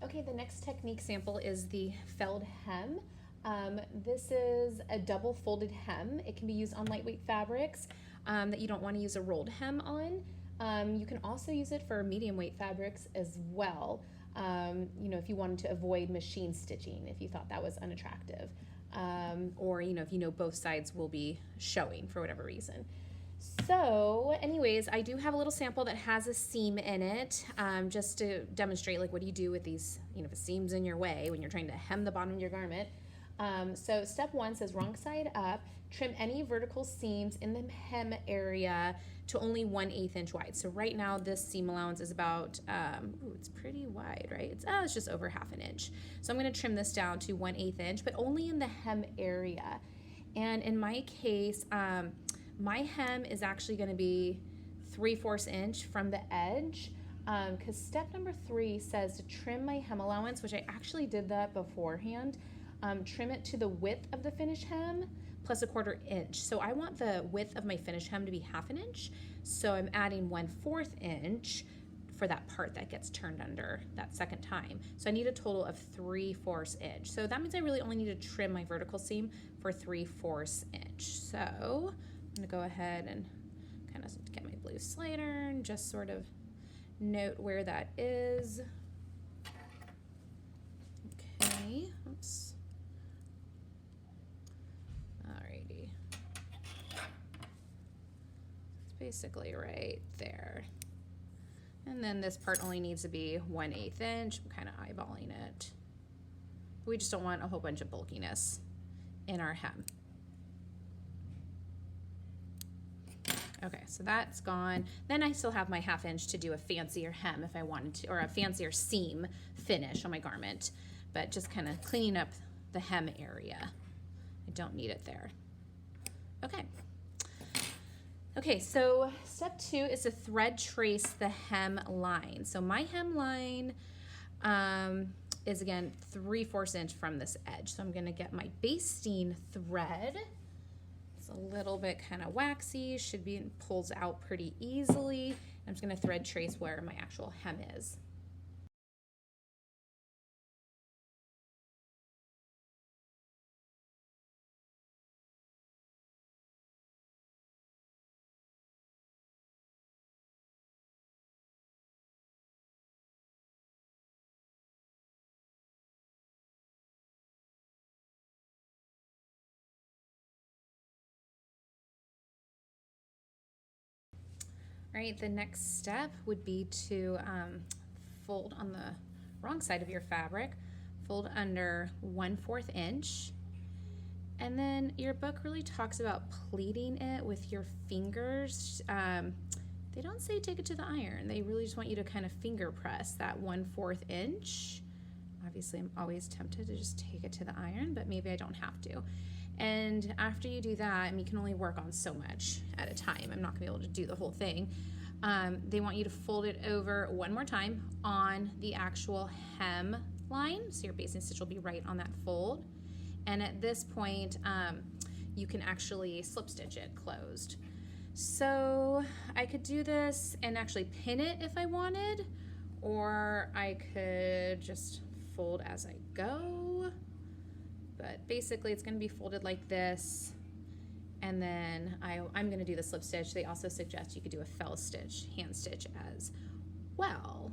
Okay, the next technique sample is the felled hem. This is a double folded hem. It can be used on lightweight fabrics that you don't want to use a rolled hem on. You can also use it for medium weight fabrics as well. If you wanted to avoid machine stitching, if you thought that was unattractive. Or, if you know both sides will be showing for whatever reason. So anyways, I do have a little sample that has a seam in it, just to demonstrate like what do you do with these, if a seam's in your way when you're trying to hem the bottom of your garment. So step 1 says wrong side up, trim any vertical seams in the hem area to only 1/8 inch wide. So right now this seam allowance is about, it's pretty wide, right? It's just over 1/2 inch. So I'm gonna trim this down to 1/8 inch, but only in the hem area. And in my case, my hem is actually going to be 3/4 inch from the edge, because step number 3 says to trim my hem allowance, which I actually did that beforehand. Trim it to the width of the finished hem plus 1/4 inch. So I want the width of my finished hem to be 1/2 inch. So I'm adding 1/4 inch for that part that gets turned under that second time. So I need a total of 3/4 inch. So that means I really only need to trim my vertical seam for 3/4 inch. So I'm gonna go ahead and kind of get my blue slider and just sort of note where that is. Okay, oops. Alrighty. It's basically right there. And then this part only needs to be 1/8 inch. I'm kind of eyeballing it. We just don't want a whole bunch of bulkiness in our hem. Okay, so that's gone. Then I still have my 1/2 inch to do a fancier hem if I wanted to, or a fancier seam finish on my garment, but just kind of cleaning up the hem area. I don't need it there. Okay. Okay, so step 2 is to thread trace the hem line. So my hem line is again 3/4 inch from this edge. So I'm gonna get my basting thread. A little bit kind of waxy, should be, pulls out pretty easily. I'm just going to thread trace where my actual hem is. All right, the next step would be to fold on the wrong side of your fabric, fold under 1/4 inch, and then your book really talks about pleating it with your fingers. They don't say take it to the iron. They really just want you to kind of finger press that 1/4 inch. Obviously, I'm always tempted to just take it to the iron, but maybe I don't have to. And after you do that, you can only work on so much at a time. I'm not gonna be able to do the whole thing. They want you to fold it over one more time on the actual hem line. So your basting stitch will be right on that fold. And at this point, you can actually slip stitch it closed. So I could do this and actually pin it if I wanted, or I could just fold as I go. But basically it's going to be folded like this, and then I'm going to do the slip stitch. They also suggest you could do a fell stitch, hand stitch as well.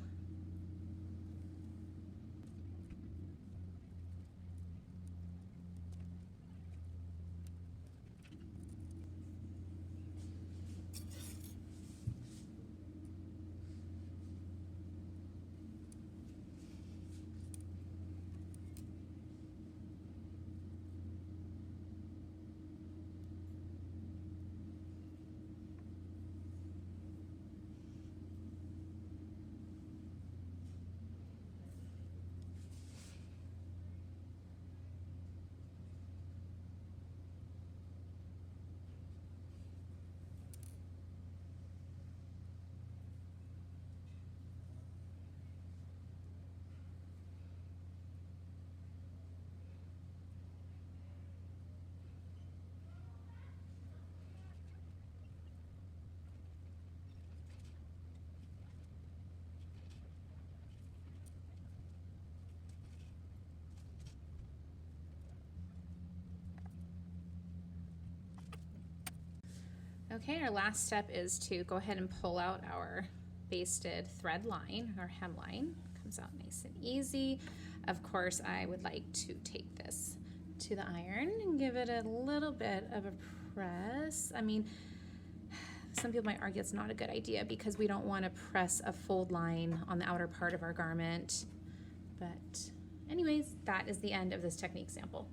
Okay, our last step is to go ahead and pull out our basted thread line, our hemline. Comes out nice and easy. Of course, I would like to take this to the iron and give it a little bit of a press. I mean, some people might argue it's not a good idea because we don't want to press a fold line on the outer part of our garment. But anyways, that is the end of this technique sample.